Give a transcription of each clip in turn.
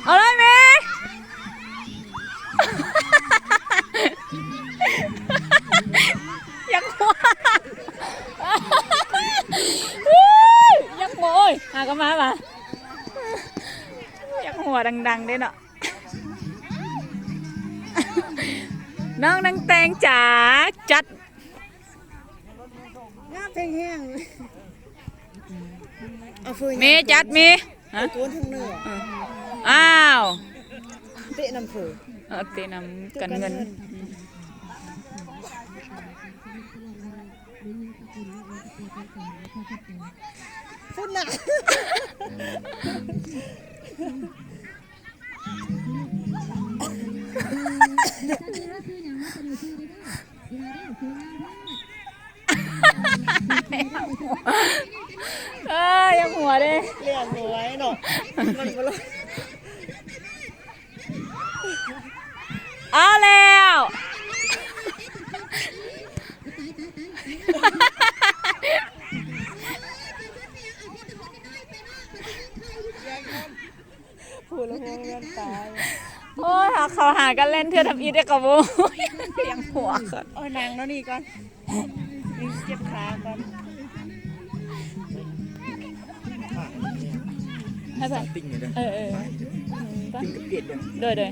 เอาเลยแม่ยังหัวยังหัวโอ้ยหาก็มาป่ะยังหัวดังๆด้วยเนาะน้องนางแตงจ๋าจัดน้ำแห้งๆมีจัดมีฮะ ก้นทั้งเนื้อ อ้าว เตะน้ำเผือ เตะนำกันเงินพุ่นน่ะยังหัวเด้เลี้ยงหนูไว้เนาะมันบ่ลอยเอาแล้วพูดแล้วหัวเงินตายโอ้ยเขาหากันเล่นเธอทำอีได้กับโว้ยังหัวก่อนโอ้ยนางแล้วนี่ก่อนนี่เจ็บขาก่อนให้ไปติ้งเลยนะติ้งกับเกล็ดเลยโดย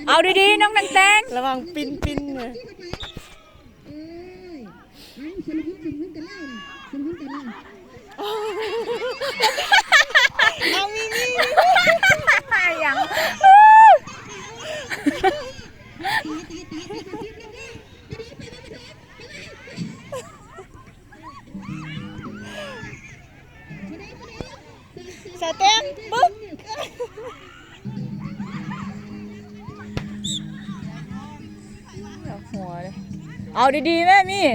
เอาดีๆน้องนางแตงระวังปิ้นเลยเอามียังสเต็มปึ๊กหัวเลยเอาดีๆแม่มี่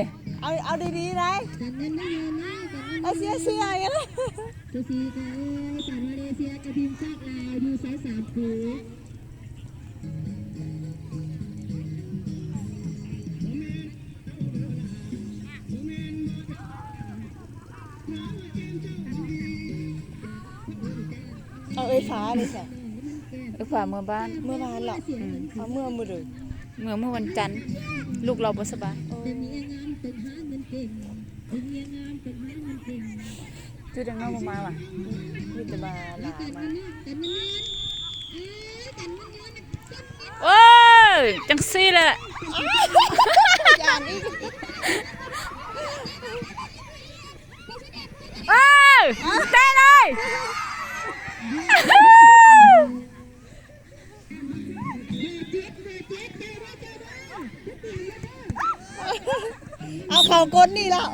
เอาดีๆนะเอาเสียอย่างนี้เอาฟ้าเลยสิฝ่าเมื่อบ้าน เมื่อวานหรอเอาเมื่อมือเลยเมื่อวันจันทร์ลูกเราบ่สบายชื่อดังน้องมาว่ะมีแต่มาลามาโอ้ยจังซี่แหละอย่างนี้เอ้ยเต้เลย เอาข่าวก้นนี่แล้ว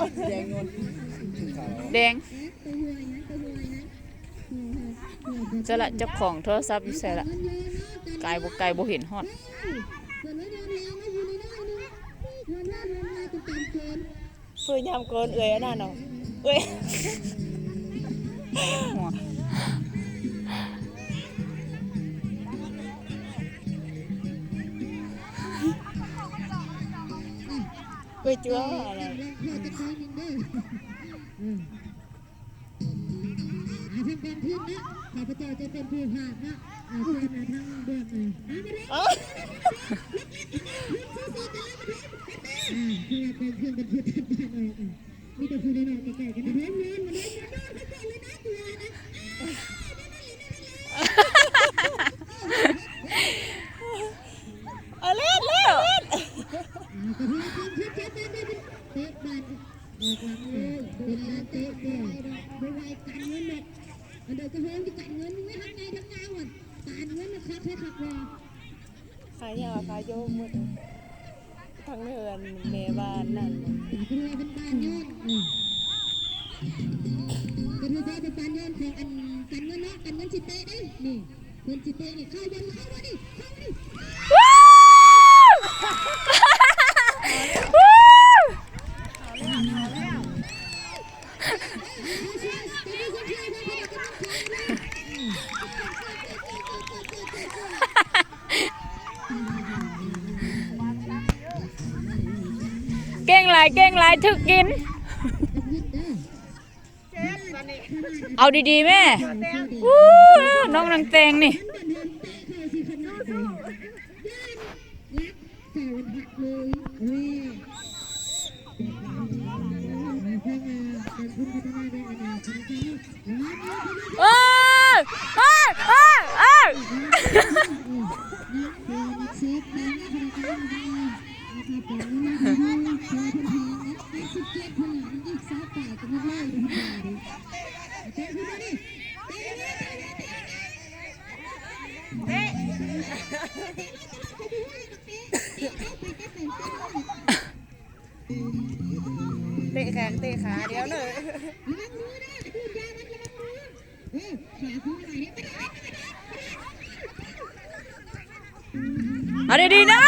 แดงจะละเจ้าของโทรศัพท์อยู่ใส่ละไกลบ่เห็นฮอดเพื่อยำก้นเอ้ยน่ะเนาะเอ้ยไปจ้วอะไรเป็นพื้นนะข้าพเจ้าจะเป็นผู้หาบนะเพื่อนทางเบื้องเลยเพื่อเป็นเพื่อนเป็นผู้ทัดได้เลยมีแต่ผู้ใดหน่อยใกล้ๆกันนะเพื่อนมาเลยมาเลยนะเพื่อนนะเอาเล่นเตะบอลเป็นลาเตะเดียวไม่ไหวกันเงินหมดเดี๋ยวจะเพิ่มที่กันเงินไม่ทำไงทำงานหมดการเงินมันคัดให้ขับรอขายยาขายโยมหมด ทางเฮือนแม่บ้านนั่น เป็นอะไรเป็นการย้อนเป็นอะไรเป็นการย้อนของอันการเงินเนาะการเงินจิตเตะได้นี่เงินจิตเตะนี่เข้าบนเข้ามาดิเข้ามาดิ เก่งหลายถึกกิน เอาดีๆแม่วู้น้องนางแตงนี่ เอ้ยเอ้ยเอ้ยเอ้ยเตะแขนเตะขาเดี๋ยวเนอะ เอาดีๆนะ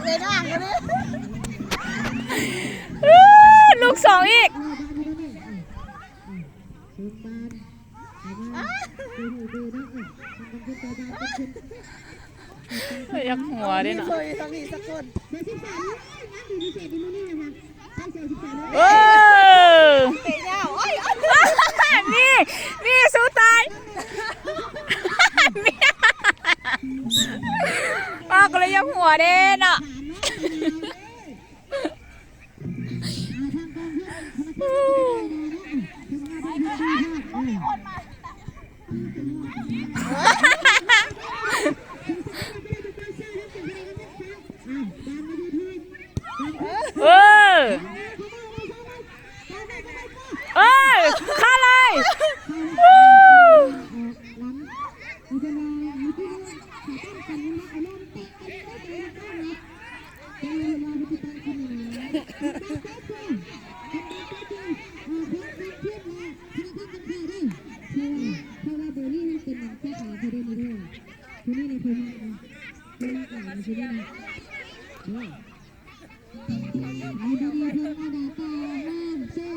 เลยด่างเลย ลูกสองอีกยักหัวด้วยนะ เคยสักนี่สักคน เออ เตะยาวโอ้ย นี่สู้ตายป้าก็เลยยักหัวเด่นอ่ะเออเอ้ยข้าเลยThank you.